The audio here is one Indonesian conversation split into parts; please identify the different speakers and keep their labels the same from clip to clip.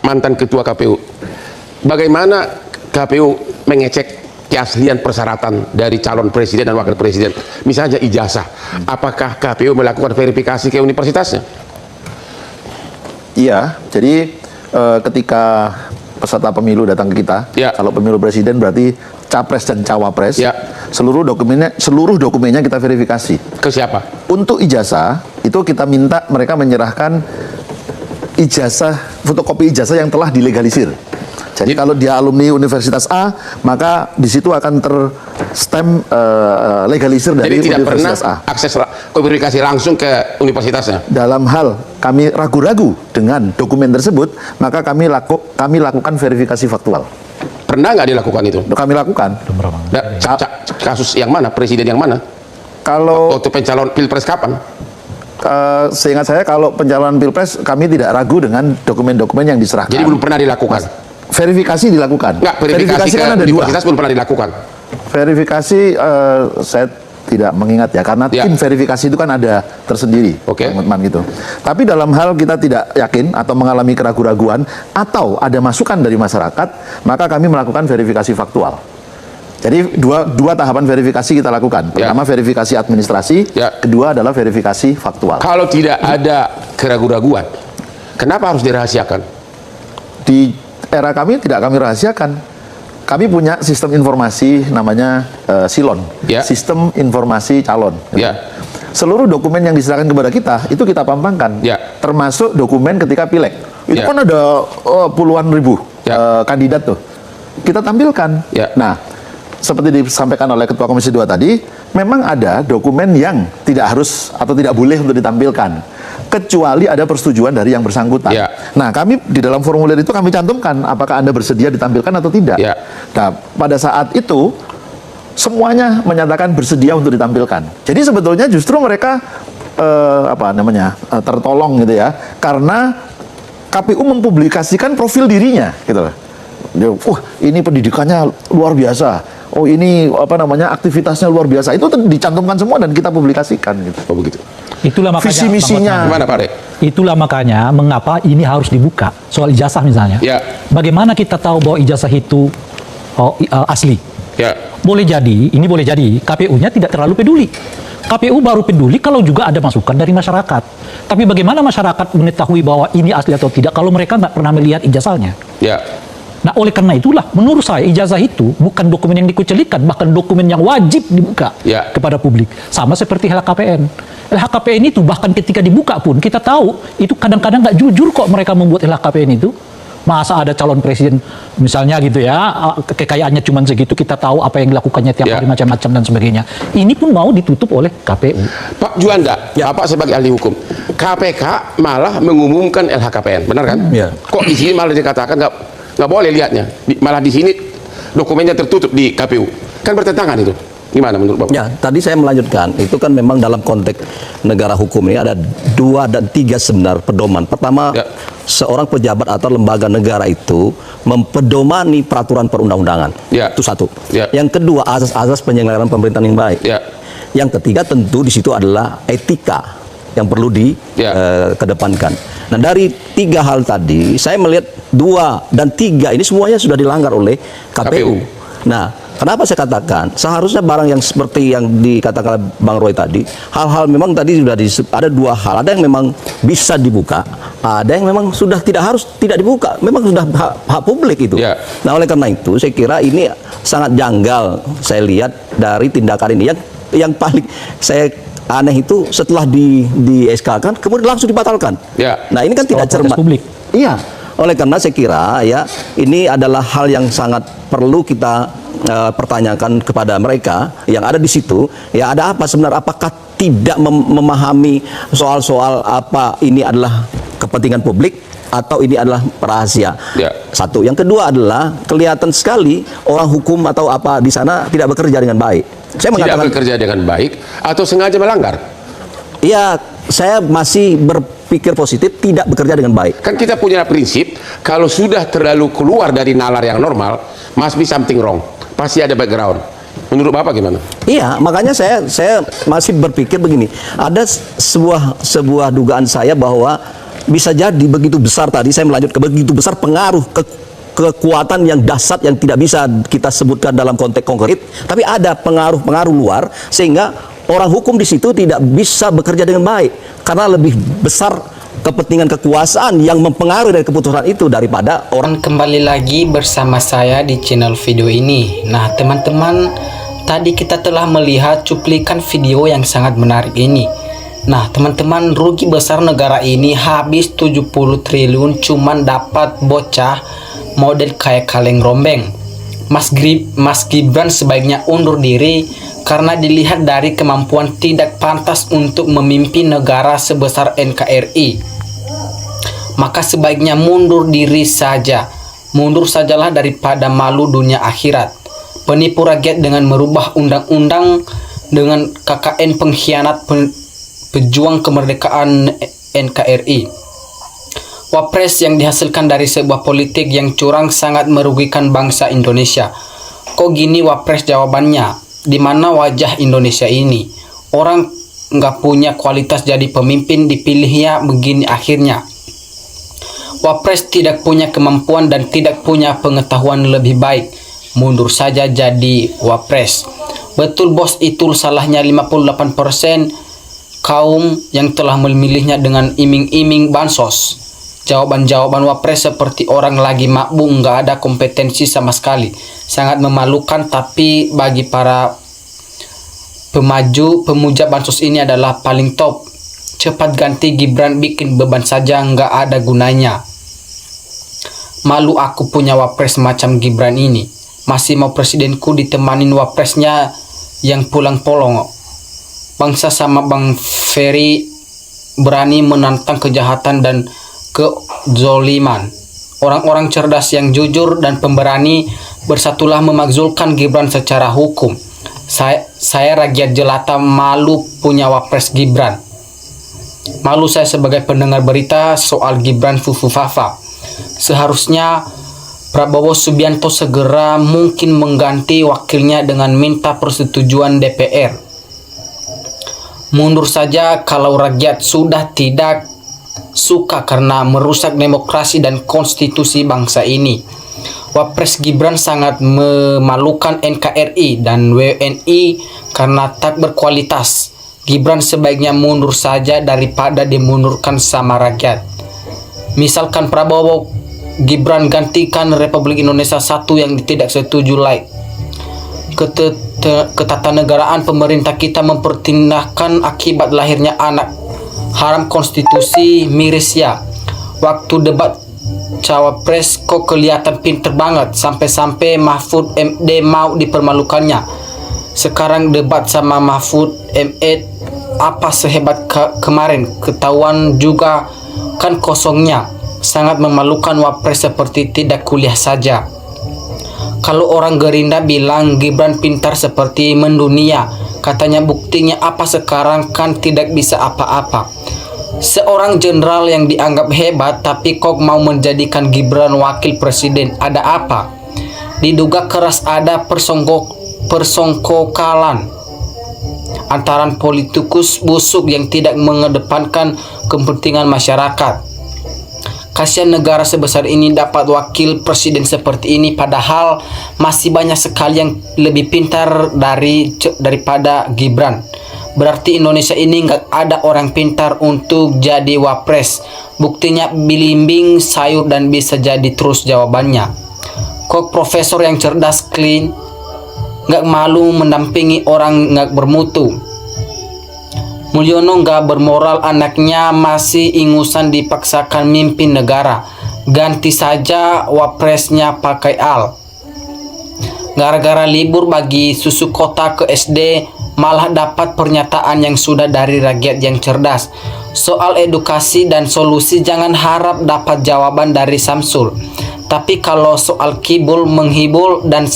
Speaker 1: mantan ketua KPU, bagaimana KPU mengecek keaslian persyaratan dari calon presiden dan wakil presiden, misalnya ijazah, apakah KPU melakukan verifikasi ke universitasnya?
Speaker 2: Iya, jadi ketika peserta pemilu datang ke kita,
Speaker 1: Ya.
Speaker 2: kalau pemilu presiden berarti capres dan cawapres,
Speaker 1: Ya.
Speaker 2: seluruh dokumennya kita verifikasi.
Speaker 1: Ke siapa?
Speaker 2: Untuk ijazah itu kita minta mereka menyerahkan ijazah, fotokopi ijazah yang telah dilegalisir. Jadi kalau dia alumni Universitas A, maka di situ akan terstem legalisir dari
Speaker 1: Jadi tidak pernah
Speaker 2: Universitas A.
Speaker 1: akses verifikasi langsung ke universitasnya.
Speaker 2: Dalam hal kami ragu-ragu dengan dokumen tersebut, maka kami lakukan verifikasi faktual.
Speaker 1: Pernah nggak dilakukan itu?
Speaker 2: Kami lakukan.
Speaker 1: Kasus yang mana? Presiden yang mana?
Speaker 2: Kalau
Speaker 1: Waktu pencalon pilpres kapan?
Speaker 2: seingat saya kalau pencalonan pilpres kami tidak ragu dengan dokumen-dokumen yang diserahkan.
Speaker 1: Jadi belum pernah dilakukan.
Speaker 2: Verifikasi dilakukan.
Speaker 1: Nggak, verifikasi
Speaker 2: kan
Speaker 1: ke
Speaker 2: ada dua.
Speaker 1: universitas belum pernah dilakukan.
Speaker 2: Verifikasi saya tidak mengingat ya, karena
Speaker 1: Ya.
Speaker 2: tim verifikasi itu kan ada tersendiri,
Speaker 1: Oke.
Speaker 2: teman-teman gitu. Tapi dalam hal kita tidak yakin atau mengalami keraguan-raguan atau ada masukan dari masyarakat, maka kami melakukan verifikasi faktual. Jadi dua tahapan verifikasi kita lakukan. Pertama verifikasi administrasi,
Speaker 1: Ya.
Speaker 2: kedua adalah verifikasi faktual.
Speaker 1: Kalau tidak ada keraguan-raguan, kenapa harus dirahasiakan?
Speaker 2: Di era kami tidak kami rahasiakan. Kami punya sistem informasi namanya Silon,
Speaker 1: Ya.
Speaker 2: sistem informasi calon.
Speaker 1: Ya.
Speaker 2: Seluruh dokumen yang diserahkan kepada kita itu kita pampangkan,
Speaker 1: Ya.
Speaker 2: termasuk dokumen ketika pileg. Itu
Speaker 1: Ya.
Speaker 2: kan ada puluhan ribu
Speaker 1: Ya.
Speaker 2: kandidat tuh, kita tampilkan.
Speaker 1: Ya.
Speaker 2: Nah, seperti disampaikan oleh Ketua Komisi 2 tadi, memang ada dokumen yang tidak harus atau tidak boleh untuk ditampilkan, kecuali ada persetujuan dari yang bersangkutan.
Speaker 1: Ya.
Speaker 2: Nah, kami di dalam formulir itu kami cantumkan apakah Anda bersedia ditampilkan atau tidak.
Speaker 1: Ya.
Speaker 2: Nah, pada saat itu semuanya menyatakan bersedia untuk ditampilkan. Jadi sebetulnya justru mereka tertolong gitu ya, karena KPU mempublikasikan profil dirinya gitu loh. Ini pendidikannya luar biasa. Oh, ini aktivitasnya luar biasa. Itu dicantumkan semua dan kita publikasikan gitu.
Speaker 1: Oh begitu.
Speaker 3: Itulah makanya
Speaker 2: Visi misinya.
Speaker 1: Gimana Pak Rek?
Speaker 3: Itulah makanya mengapa ini harus dibuka soal ijazah misalnya.
Speaker 1: Ya.
Speaker 3: Bagaimana kita tahu bahwa ijazah itu asli?
Speaker 1: Ya.
Speaker 3: Boleh jadi KPU-nya tidak terlalu peduli. KPU baru peduli kalau juga ada masukan dari masyarakat. Tapi bagaimana masyarakat mengetahui bahwa ini asli atau tidak kalau mereka nggak pernah melihat ijazahnya?
Speaker 1: Ya.
Speaker 3: Nah, oleh karena itulah, menurut saya ijazah itu bukan dokumen yang dikucilkan, bahkan dokumen yang wajib dibuka
Speaker 1: Ya.
Speaker 3: kepada publik. Sama seperti LHKPN. LHKPN itu bahkan ketika dibuka pun kita tahu itu kadang-kadang nggak jujur kok mereka membuat LHKPN itu. Masa ada calon presiden misalnya gitu ya, kekayaannya cuma segitu, kita tahu apa yang dilakukannya tiap
Speaker 1: Ya.
Speaker 3: hari macam-macam dan sebagainya. Ini pun mau ditutup oleh KPU.
Speaker 1: Pak Juanda, Bapak sebagai ahli hukum, KPK malah mengumumkan LHKPN, benar kan?
Speaker 2: Ya.
Speaker 1: Kok di sini malah dikatakan nggak boleh lihatnya, malah di sini dokumennya tertutup di KPU, kan bertentangan itu. Gimana menurut Bapak?
Speaker 4: Ya, tadi saya melanjutkan. Itu kan memang dalam konteks negara hukum ini ada 2 dan 3 sebenarnya pedoman. Pertama,
Speaker 1: Ya.
Speaker 4: seorang pejabat atau lembaga negara itu mempedomani peraturan perundang-undangan.
Speaker 1: Ya.
Speaker 4: Itu satu.
Speaker 1: Ya.
Speaker 4: Yang kedua, asas-asas penyelenggaraan pemerintahan yang baik.
Speaker 1: Ya.
Speaker 4: Yang ketiga tentu di situ adalah etika yang perlu
Speaker 1: Ya.
Speaker 4: dikedepankan. Nah, dari 3 hal tadi, saya melihat 2 dan 3 ini semuanya sudah dilanggar oleh KPU. Nah, kenapa saya katakan seharusnya barang yang seperti yang dikatakan Bang Roy tadi, hal-hal memang tadi sudah ada 2 hal, ada yang memang bisa dibuka, ada yang memang sudah tidak dibuka, memang sudah hak publik itu.
Speaker 1: Ya.
Speaker 4: Nah, oleh karena itu saya kira ini sangat janggal saya lihat dari tindakan ini. Yang paling saya aneh itu setelah di SK kan kemudian langsung dibatalkan.
Speaker 1: Ya.
Speaker 4: Nah, ini kan tidak
Speaker 3: Protes
Speaker 4: cermat.
Speaker 3: publik.
Speaker 4: Iya. Oleh karena saya kira ya ini adalah hal yang sangat perlu kita pertanyakan kepada mereka yang ada di situ. Ya, ada apa sebenarnya? Apakah tidak memahami soal-soal apa ini adalah kepentingan publik atau ini adalah rahasia?
Speaker 1: Ya.
Speaker 4: Satu. Yang kedua adalah kelihatan sekali orang hukum atau apa di sana tidak bekerja dengan baik. Saya
Speaker 1: Tidak
Speaker 4: mengatakan
Speaker 1: bekerja dengan baik atau sengaja melanggar?
Speaker 4: ya, saya masih berpikir positif, tidak bekerja dengan baik.
Speaker 1: Kan kita punya prinsip, kalau sudah terlalu keluar dari nalar yang normal, must be something wrong. Pasti ada background. Menurut Bapak gimana?
Speaker 4: Iya, makanya saya masih berpikir begini. Ada sebuah dugaan saya bahwa bisa jadi begitu besar tadi saya melanjutkan begitu besar pengaruh kekuatan yang dahsyat yang tidak bisa kita sebutkan dalam konteks konkret, tapi ada pengaruh-pengaruh luar sehingga orang hukum di situ tidak bisa bekerja dengan baik karena lebih besar kepentingan kekuasaan yang mempengaruhi dari keputusan itu daripada orang.
Speaker 5: Kembali lagi bersama saya di channel video ini. Nah teman-teman, tadi kita telah melihat cuplikan video yang sangat menarik ini. Nah teman-teman, rugi besar negara ini habis 70 triliun cuman dapat bocah model kayak kaleng rombeng. Mas Gibran sebaiknya undur diri karena dilihat dari kemampuan tidak pantas untuk memimpin negara sebesar NKRI. Maka sebaiknya mundur diri saja. Mundur sajalah daripada malu dunia akhirat. Penipu rakyat dengan merubah undang-undang, dengan KKN pengkhianat pejuang kemerdekaan NKRI. Wapres yang dihasilkan dari sebuah politik yang curang sangat merugikan bangsa Indonesia. Kok gini Wapres jawabannya? Di mana wajah Indonesia ini? Orang nggak punya kualitas jadi pemimpin, dipilihnya begini akhirnya. Wapres tidak punya kemampuan dan tidak punya pengetahuan lebih baik. Mundur saja jadi Wapres. Betul bos, itu salahnya 58% kaum yang telah memilihnya dengan iming-iming bansos. Jawaban-jawaban Wapres seperti orang lagi mabuk, nggak ada kompetensi sama sekali. Sangat memalukan, tapi bagi para pemuja bansos ini adalah paling top. Cepat ganti Gibran, bikin beban saja, nggak ada gunanya. Malu aku punya Wapres macam Gibran ini. Masih mau presidenku ditemanin Wapresnya yang pulang polong. Bangsa sama Bang Ferry berani menantang kejahatan dan kezoliman. Orang-orang cerdas yang jujur dan pemberani bersatulah memakzulkan Gibran secara hukum. Saya rakyat jelata malu punya Wapres Gibran. Malu saya sebagai pendengar berita soal Gibran Fufu Fafa. Seharusnya Prabowo Subianto segera mungkin mengganti wakilnya dengan minta persetujuan DPR. Mundur saja kalau rakyat sudah tidak suka karena merusak demokrasi dan konstitusi bangsa ini. Wapres Gibran sangat memalukan NKRI dan WNI karena tak berkualitas. Gibran sebaiknya mundur saja daripada dimundurkan sama rakyat. Misalkan Prabowo Gibran gantikan Republik Indonesia satu yang tidak setuju like. Ketatanegaraan pemerintah kita mempertimbangkan akibat lahirnya anak haram konstitusi miris ya. Waktu debat cawapres kok kelihatan pinter banget, sampai-sampai Mahfud MD mau dipermalukannya. Sekarang debat sama Mahfud MD apa sehebat kemarin, ketahuan juga kan kosongnya. Sangat memalukan Wapres seperti tidak kuliah saja. Kalau orang Gerindra bilang Gibran pintar seperti mendunia, katanya buktinya apa sekarang kan tidak bisa apa-apa. Seorang jenderal yang dianggap hebat tapi kok mau menjadikan Gibran wakil presiden, ada apa? Diduga keras ada persongkokalan antara politikus busuk yang tidak mengedepankan kepentingan masyarakat. Kasihan negara sebesar ini dapat wakil presiden seperti ini, padahal masih banyak sekali yang lebih pintar daripada Gibran. Berarti Indonesia ini nggak ada orang pintar untuk jadi Wapres. Buktinya bilimbing sayur dan bisa jadi terus jawabannya. Kok profesor yang cerdas, clean, nggak malu mendampingi orang nggak bermutu. Mulyono nggak bermoral, anaknya masih ingusan dipaksakan mimpin negara. Ganti saja Wapresnya pakai Al. Gara-gara libur bagi susu kota ke SD, malah dapat pernyataan yang sudah dari rakyat yang cerdas. Soal edukasi dan solusi jangan harap dapat jawaban dari Samsul. Tapi kalau soal kibul, menghibur dan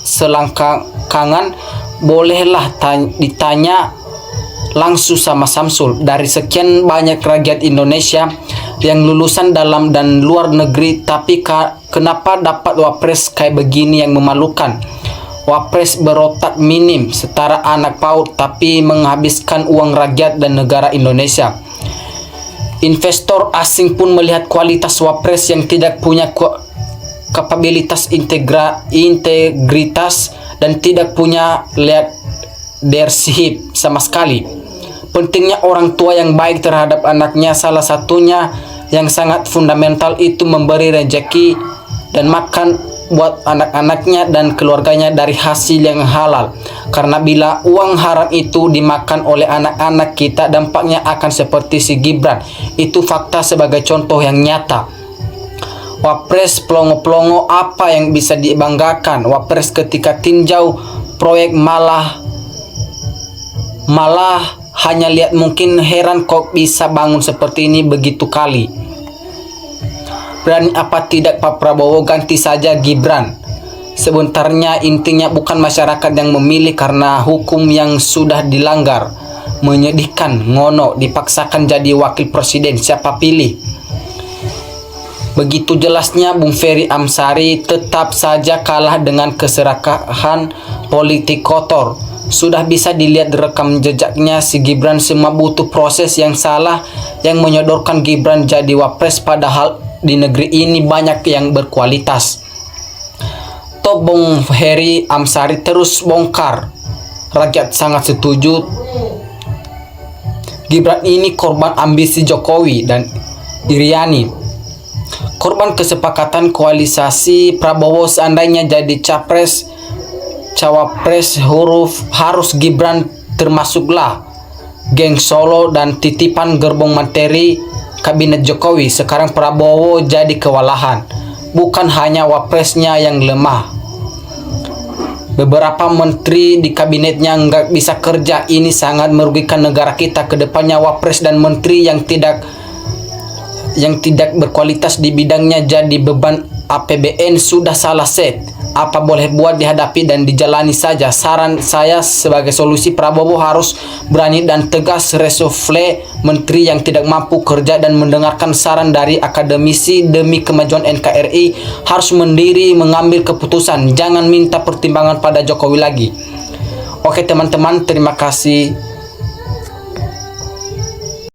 Speaker 5: selangkangan, bolehlah ditanya langsung sama Samsul. Dari sekian banyak rakyat Indonesia yang lulusan dalam dan luar negeri, tapi kenapa dapat Wapres kayak begini yang memalukan? Wapres berotak minim, setara anak PAUD, tapi menghabiskan uang rakyat dan negara Indonesia. Investor asing pun melihat kualitas wapres yang tidak punya kapabilitas integritas dan tidak punya leadership sama sekali. Pentingnya orang tua yang baik terhadap anaknya, salah satunya yang sangat fundamental itu memberi rezeki dan makan buat anak-anaknya dan keluarganya dari hasil yang halal. Karena bila uang haram itu dimakan oleh anak-anak kita, dampaknya akan seperti si Gibran. Itu fakta sebagai contoh yang nyata. Wapres pelongo-pelongo apa yang bisa dibanggakan? Wapres ketika tinjau proyek malah hanya lihat, mungkin heran kok bisa bangun seperti ini begitu kali. Berani apa tidak Pak Prabowo ganti saja Gibran. Sebenarnya intinya bukan masyarakat yang memilih karena hukum yang sudah dilanggar. Menyedihkan, ngono dipaksakan jadi wakil presiden, siapa pilih? Begitu jelasnya Bung Ferry Amsari tetap saja kalah dengan keserakahan politik kotor. Sudah bisa dilihat rekam jejaknya si Gibran, semua butuh proses yang salah yang menyodorkan Gibran jadi wapres, padahal di negeri ini banyak yang berkualitas. Top Bung Ferry Amsari terus bongkar. Rakyat sangat setuju Gibran ini korban ambisi Jokowi dan Iriani, korban kesepakatan koalisasi Prabowo. Seandainya jadi cawapres harus Gibran, termasuklah geng Solo dan titipan gerbong materi kabinet Jokowi. Sekarang Prabowo jadi kewalahan, bukan hanya wapresnya yang lemah. Beberapa menteri di kabinetnya nggak bisa kerja. Ini sangat merugikan negara kita. Kedepannya wapres dan menteri yang tidak berkualitas di bidangnya jadi beban APBN. Sudah salah set. Apa boleh buat, dihadapi dan dijalani saja. Saran saya sebagai solusi, Prabowo harus berani dan tegas reshuffle menteri yang tidak mampu kerja dan mendengarkan saran dari akademisi demi kemajuan NKRI. Harus mandiri mengambil keputusan, jangan minta pertimbangan pada Jokowi lagi. Oke teman-teman, terima kasih